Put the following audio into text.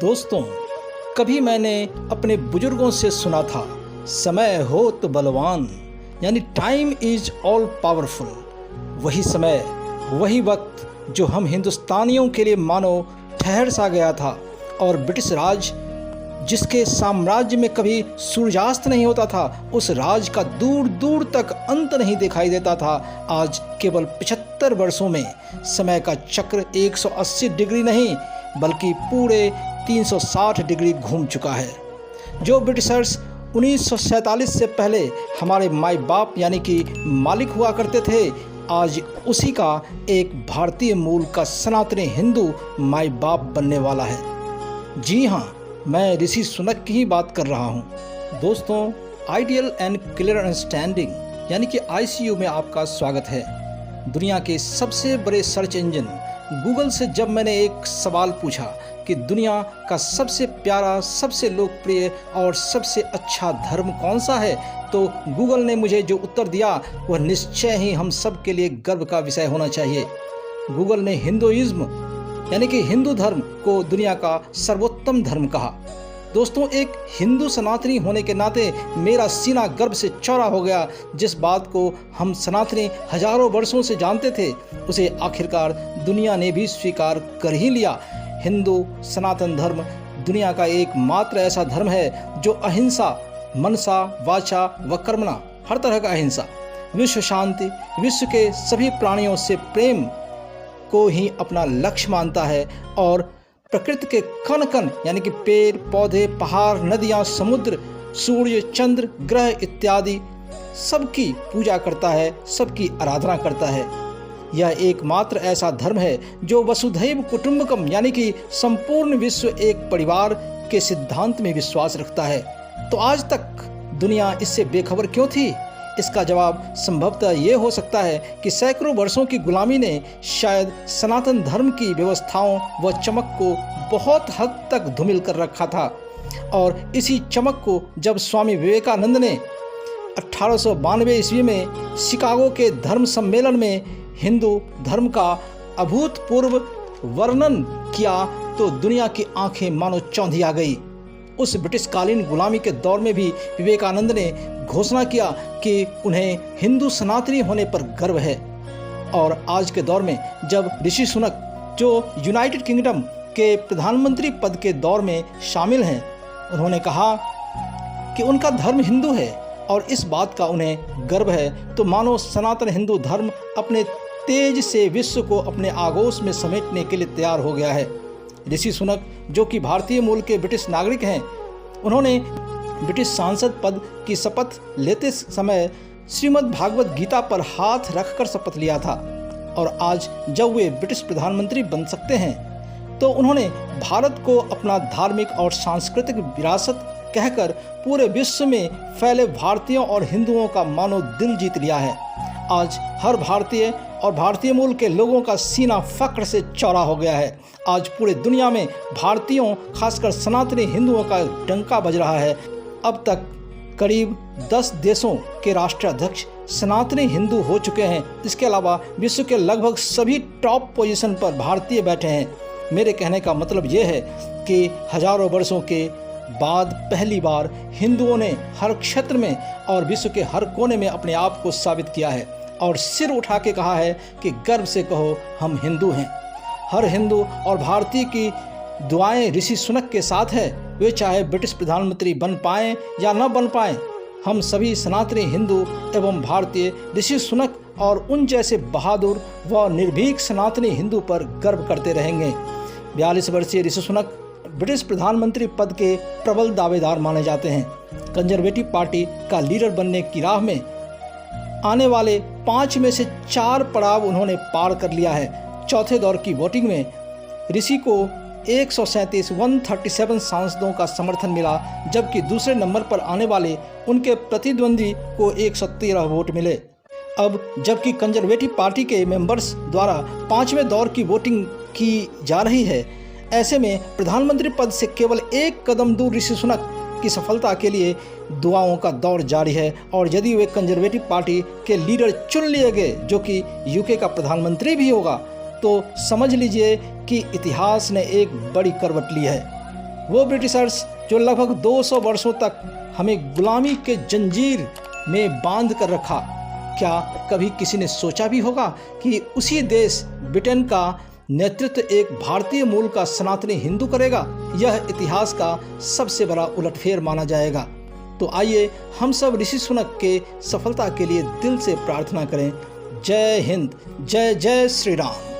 दोस्तों, कभी मैंने अपने बुजुर्गों से सुना था, समय हो तो बलवान, यानी टाइम इज ऑल पावरफुल। वही समय, वही वक्त जो हम हिंदुस्तानियों के लिए मानो ठहर सा गया था, और ब्रिटिश राज जिसके साम्राज्य में कभी सूर्यास्त नहीं होता था, उस राज का दूर दूर तक अंत नहीं दिखाई देता था, आज केवल 75 वर्षों में समय का चक्र 180 डिग्री नहीं बल्कि पूरे 360 डिग्री घूम चुका है। जो ब्रिटिशर्स 1947 से पहले हमारे माई बाप यानी कि मालिक हुआ करते थे, आज उसी का एक भारतीय मूल का सनातनी हिंदू माई बाप बनने वाला है। जी हाँ, मैं ऋषि सुनक की ही बात कर रहा हूँ। दोस्तों, आइडियल एंड क्लियर अंडरस्टैंडिंग यानी कि ICU में आपका स्वागत है। दुनिया के सबसे बड़े सर्च इंजन गूगल से जब मैंने एक सवाल पूछा कि दुनिया का सबसे प्यारा, सबसे लोकप्रिय और सबसे अच्छा धर्म कौन सा है, तो गूगल ने मुझे जो उत्तर दिया वह निश्चय ही हम सब के लिए गर्व का विषय होना चाहिए। गूगल ने हिंदुइज्म यानी कि हिंदू धर्म को दुनिया का सर्वोत्तम धर्म कहा। दोस्तों, एक हिंदू सनातनी होने के नाते मेरा सीना गर्व से चौड़ा हो गया। जिस बात को हम सनातनी हजारों वर्षों से जानते थे, उसे आखिरकार दुनिया ने भी स्वीकार कर ही लिया। हिंदू सनातन धर्म दुनिया का एकमात्र ऐसा धर्म है जो अहिंसा, मनसा, वाचा व कर्मणा, हर तरह का अहिंसा, विश्व शांति, विश्व के सभी प्राणियों से प्रेम को ही अपना लक्ष्य मानता है, और प्रकृति के कण कण यानी कि पेड़ पौधे, पहाड़, नदियाँ, समुद्र, सूर्य, चंद्र, ग्रह इत्यादि सबकी पूजा करता है, सबकी आराधना करता है। यह एकमात्र ऐसा धर्म है जो वसुधैव कुटुंबकम यानी कि संपूर्ण विश्व एक परिवार के सिद्धांत में विश्वास रखता है। तो आज तक दुनिया इससे बेखबर क्यों थी? इसका जवाब संभवतः ये हो सकता है कि सैकड़ों वर्षों की गुलामी ने शायद सनातन धर्म की व्यवस्थाओं व चमक को बहुत हद तक धूमिल कर रखा था, और इसी चमक को जब स्वामी विवेकानंद ने 1892 ईस्वी में शिकागो के धर्म सम्मेलन में हिंदू धर्म का अभूतपूर्व वर्णन किया, तो दुनिया की आंखें मानो चौंधिया गई। उस ब्रिटिशकालीन गुलामी के दौर में भी विवेकानंद ने घोषणा किया कि उन्हें हिंदू सनातनी होने पर गर्व है। और आज के दौर में जब ऋषि सुनक, जो यूनाइटेड किंगडम के प्रधानमंत्री पद के दौर में शामिल हैं, उन्होंने कहा कि उनका धर्म हिंदू है और इस बात का उन्हें गर्व है, तो मानो सनातन हिंदू धर्म अपने तेज से विश्व को अपने आगोश में समेटने के लिए तैयार हो गया है। ऋषि सुनक, जो कि भारतीय मूल के ब्रिटिश नागरिक हैं, उन्होंने ब्रिटिश सांसद पद की शपथ लेते समय श्रीमद् भागवत गीता पर हाथ रखकर शपथ लिया था, और आज जब वे ब्रिटिश प्रधानमंत्री बन सकते हैं, तो उन्होंने भारत को अपना धार्मिक और सांस्कृतिक विरासत कहकर पूरे विश्व में फैले भारतीयों और हिंदुओं का मानो दिल जीत लिया है। आज हर भारतीय और भारतीय मूल के लोगों का सीना फक्र से चौड़ा हो गया है। आज पूरे दुनिया में भारतीयों, खासकर सनातनी हिंदुओं का डंका बज रहा है। अब तक करीब 10 देशों के राष्ट्राध्यक्ष सनातनी हिंदू हो चुके हैं। इसके अलावा विश्व के लगभग सभी टॉप पोजीशन पर भारतीय बैठे हैं। मेरे कहने का मतलब ये है कि हजारों वर्षों के बाद पहली बार हिंदुओं ने हर क्षेत्र में और विश्व के हर कोने में अपने आप को साबित किया है, और सिर उठा के कहा है कि गर्व से कहो, हम हिंदू हैं। हर हिंदू और भारतीय की दुआएं ऋषि सुनक के साथ है। वे चाहे ब्रिटिश प्रधानमंत्री बन पाएं या न बन पाएं, हम सभी सनातनी हिंदू एवं भारतीय ऋषि सुनक और उन जैसे बहादुर व निर्भीक सनातनी हिंदू पर गर्व करते रहेंगे। 42 वर्षीय ऋषि सुनक ब्रिटिश प्रधानमंत्री पद के प्रबल दावेदार माने जाते हैं। कंजर्वेटिव पार्टी का लीडर बनने की राह में आने वाले 5 में से 4 पड़ाव उन्होंने पार कर लिया है। चौथे दौर की वोटिंग में ऋषि को 137 सांसदों का समर्थन मिला, जबकि दूसरे नंबर पर आने वाले उनके प्रतिद्वंदी को 113 वोट मिले। अब जबकि कंजर्वेटिव पार्टी के मेंबर्स द्वारा 5वें दौर की वोटिंग की जा रही है, ऐसे में प्रधानमंत्री पद से केवल 1 कदम दूर ऋषि सुनक की सफलता के लिए दुआओं का दौर जारी है। और यदि वे कंजर्वेटिव पार्टी के लीडर चुन लिए गए, जो कि UK का प्रधानमंत्री भी होगा, तो समझ लीजिए कि इतिहास ने एक बड़ी करवट ली है। वो ब्रिटिशर्स जो लगभग 200 वर्षों तक हमें गुलामी के जंजीर में बांध कर रखा, क्या कभी किसी ने सोचा भी होगा कि उसी देश ब्रिटेन का नेतृत्व एक भारतीय मूल का सनातनी हिंदू करेगा? यह इतिहास का सबसे बड़ा उलटफेर माना जाएगा। तो आइए हम सब ऋषि सुनक के सफलता के लिए दिल से प्रार्थना करें। जय हिंद, जय जय श्री राम।